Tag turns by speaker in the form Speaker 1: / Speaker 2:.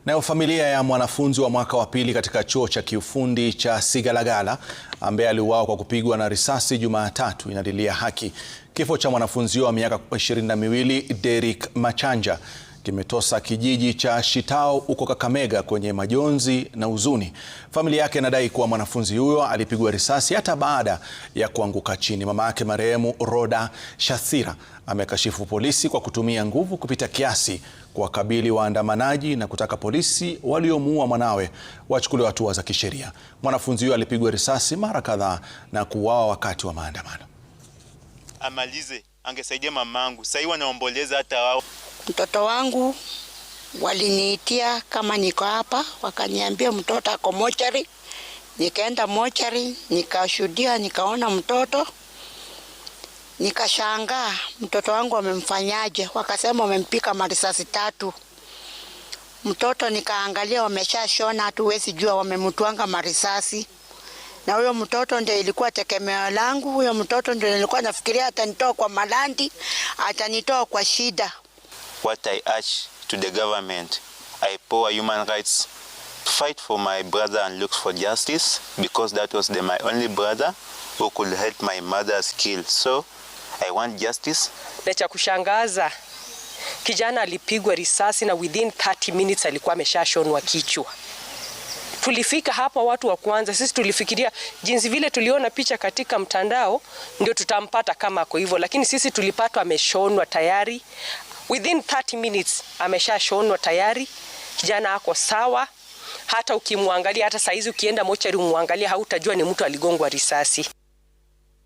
Speaker 1: Nayo familia ya mwanafunzi wa mwaka wa pili katika chuo cha kiufundi cha Sigalagala ambaye aliuawa kwa kupigwa na risasi Jumatatu inadilia haki. Kifo cha mwanafunzi wa miaka 22 Derrick Machanja kimetosa kijiji cha Shitao huko Kakamega kwenye majonzi na huzuni. Familia yake inadai kuwa mwanafunzi huyo alipigwa risasi hata baada ya kuanguka chini. Mama yake marehemu Rhoda Shathira amekashifu polisi kwa kutumia nguvu kupita kiasi kuwakabili waandamanaji na kutaka polisi waliomuua mwanawe wachukuliwe hatua za kisheria. Mwanafunzi huyo alipigwa risasi mara kadhaa na kuuawa wakati wa maandamano.
Speaker 2: Amalize, angesaidia mamangu. Sasa wanaomboleza hata wao.
Speaker 3: Mtoto wangu waliniitia kama niko hapa, wakaniambia mtoto ako mochari. Nikaenda mochari, nikashuhudia, nikaona mtoto. Nikashangaa mtoto wangu wamemfanyaje, wakasema wamempika marisasi 3. Mtoto nikaangalia wameshashona, hatuwezi jua wamemtuanga marisasi. Na huyo mtoto ndio ilikuwa tegemeo langu, huyo mtoto ndio nilikuwa nafikiria atanitoa kwa malandi, atanitoa kwa shida.
Speaker 2: What I urge to the government, I implore human rights to fight for my brother and look for justice, because that was my only brother who could help my mother's kill. So I want justice.
Speaker 4: Cha kushangaza, kijana alipigwa risasi na within 30 minutes alikuwa ameshashonwa kichwa. Tulifika hapa watu wa kwanza, sisi tulifikiria jinsi vile tuliona picha katika mtandao ndio tutampata kama kwa hivyo, lakini sisi tulipatwa ameshonwa tayari. Within 30 minutes ameshashonwa tayari. Kijana ako sawa. Hata ukimwangalia, hata saizi ukienda mochari umwangalia hautajua ni mtu aligongwa risasi.